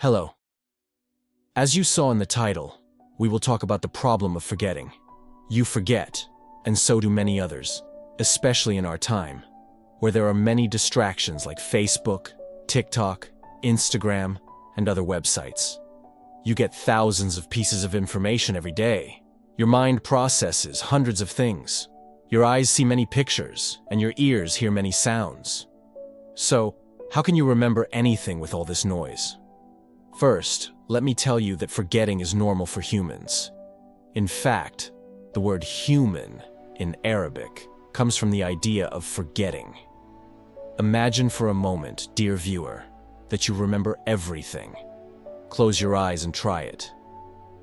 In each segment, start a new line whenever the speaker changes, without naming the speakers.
Hello. As you saw in the title, we will talk about the problem of forgetting. You forget, and so do many others, especially in our time, where there are many distractions like Facebook, TikTok, Instagram, and other websites. You get thousands of pieces of information every day. Your mind processes hundreds of things. Your eyes see many pictures, and your ears hear many sounds. So, how can you remember anything with all this noise? First, let me tell you that forgetting is normal for humans. In fact, the word human in Arabic comes from the idea of forgetting. Imagine for a moment, dear viewer, that you remember everything. Close your eyes and try it.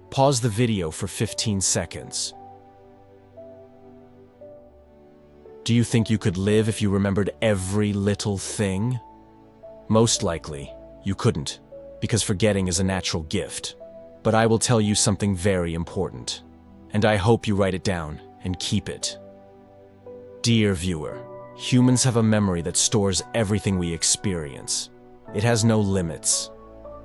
Pause the video for 15 seconds. Do you think you could live if you remembered every little thing? Most likely, you couldn't, because forgetting is a natural gift. But I will tell you something very important, and I hope you write it down and keep it. Dear viewer, humans have a memory that stores everything we experience. It has no limits.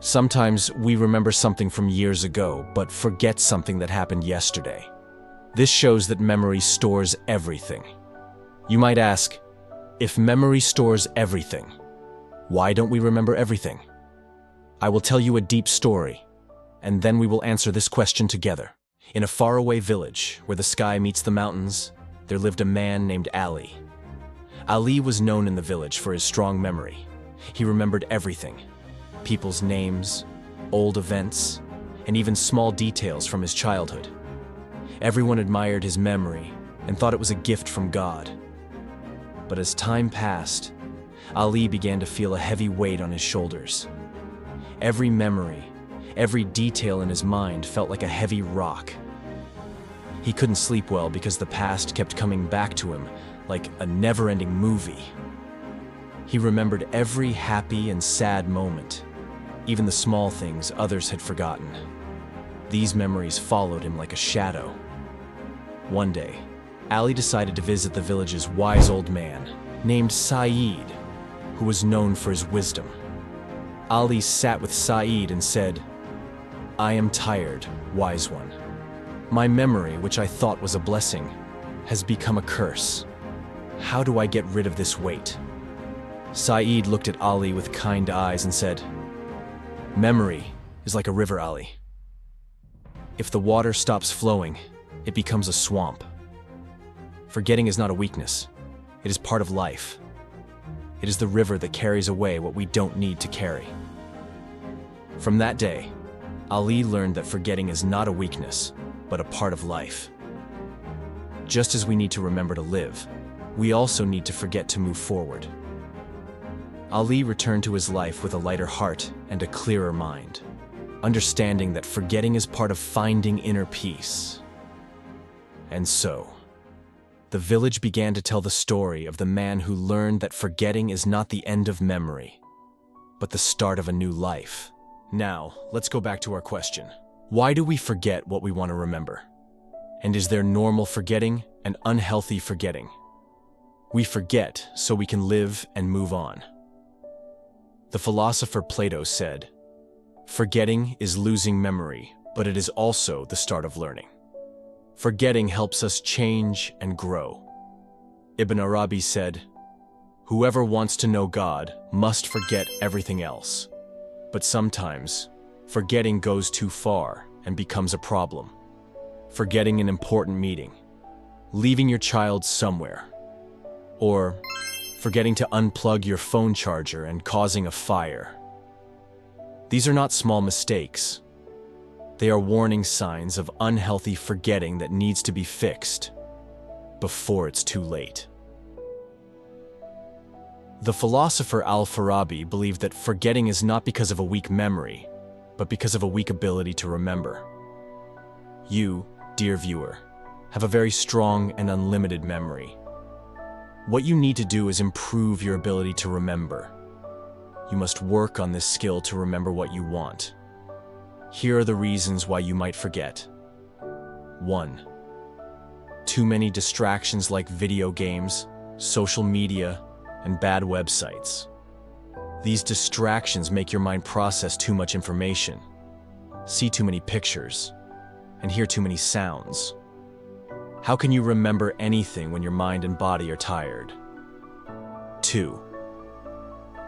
Sometimes we remember something from years ago, but forget something that happened yesterday. This shows that memory stores everything. You might ask, if memory stores everything, why don't we remember everything? I will tell you a deep story, and then we will answer this question together. In a faraway village where the sky meets the mountains, there lived a man named Ali. Ali was known in the village for his strong memory. He remembered everything: people's names, old events, and even small details from his childhood. Everyone admired his memory and thought it was a gift from God. But as time passed, Ali began to feel a heavy weight on his shoulders. Every memory, every detail in his mind felt like a heavy rock. He couldn't sleep well because the past kept coming back to him like a never-ending movie. He remembered every happy and sad moment, even the small things others had forgotten. These memories followed him like a shadow. One day, Ali decided to visit the village's wise old man, named Saeed, who was known for his wisdom. Ali sat with Saeed and said, "I am tired, wise one. My memory, which I thought was a blessing, has become a curse. How do I get rid of this weight?" Saeed looked at Ali with kind eyes and said, "Memory is like a river, Ali. If the water stops flowing, it becomes a swamp. Forgetting is not a weakness. It is part of life. It is the river that carries away what we don't need to carry." From that day, Ali learned that forgetting is not a weakness, but a part of life. Just as we need to remember to live, we also need to forget to move forward. Ali returned to his life with a lighter heart and a clearer mind, understanding that forgetting is part of finding inner peace. And so, the village began to tell the story of the man who learned that forgetting is not the end of memory, but the start of a new life. Now, let's go back to our question. Why do we forget what we want to remember? And is there normal forgetting and unhealthy forgetting? We forget so we can live and move on. The philosopher Plato said, "Forgetting is losing memory, but it is also the start of learning." Forgetting helps us change and grow. Ibn Arabi said, "Whoever wants to know God must forget everything else." But sometimes, forgetting goes too far and becomes a problem. Forgetting an important meeting, leaving your child somewhere, or forgetting to unplug your phone charger and causing a fire. These are not small mistakes. They are warning signs of unhealthy forgetting that needs to be fixed before it's too late. The philosopher Al-Farabi believed that forgetting is not because of a weak memory, but because of a weak ability to remember. You, dear viewer, have a very strong and unlimited memory. What you need to do is improve your ability to remember. You must work on this skill to remember what you want. Here are the reasons why you might forget. 1. Too many distractions like video games, social media, and bad websites. These distractions make your mind process too much information, see too many pictures, and hear too many sounds. How can you remember anything when your mind and body are tired? 2.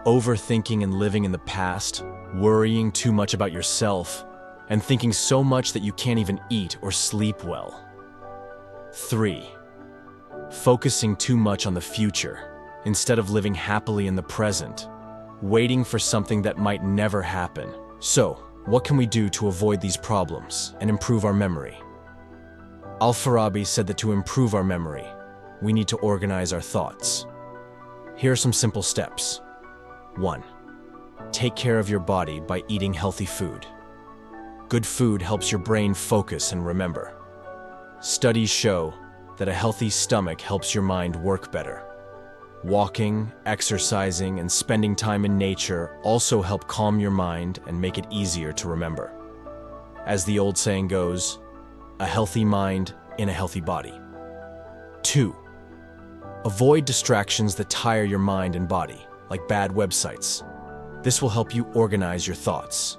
Overthinking and living in the past, worrying too much about yourself, and thinking so much that you can't even eat or sleep well. 3. Focusing too much on the future, instead of living happily in the present, waiting for something that might never happen. So, what can we do to avoid these problems and improve our memory? Al-Farabi said that to improve our memory, we need to organize our thoughts. Here are some simple steps. 1. Take care of your body by eating healthy food. Good food helps your brain focus and remember. Studies show that a healthy stomach helps your mind work better. Walking, exercising, and spending time in nature also help calm your mind and make it easier to remember. As the old saying goes, a healthy mind in a healthy body. 2. Avoid distractions that tire your mind and body, like bad websites. This will help you organize your thoughts.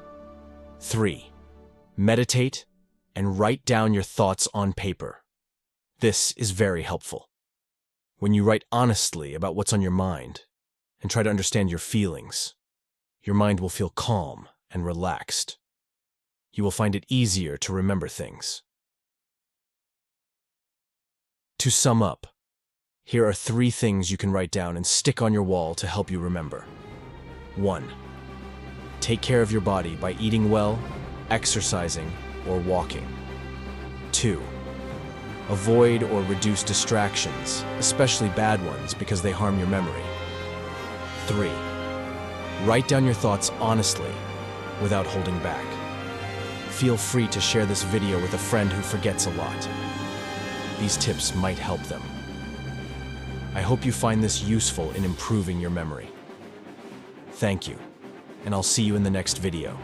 3. Meditate and write down your thoughts on paper. This is very helpful. When you write honestly about what's on your mind and try to understand your feelings, your mind will feel calm and relaxed. You will find it easier to remember things. To sum up, here are 3 things you can write down and stick on your wall to help you remember. 1. Take care of your body by eating well, exercising, or walking. 2. Avoid or reduce distractions, especially bad ones, because they harm your memory. 3. Write down your thoughts honestly, without holding back. Feel free to share this video with a friend who forgets a lot. These tips might help them. I hope you find this useful in improving your memory. Thank you, and I'll see you in the next video.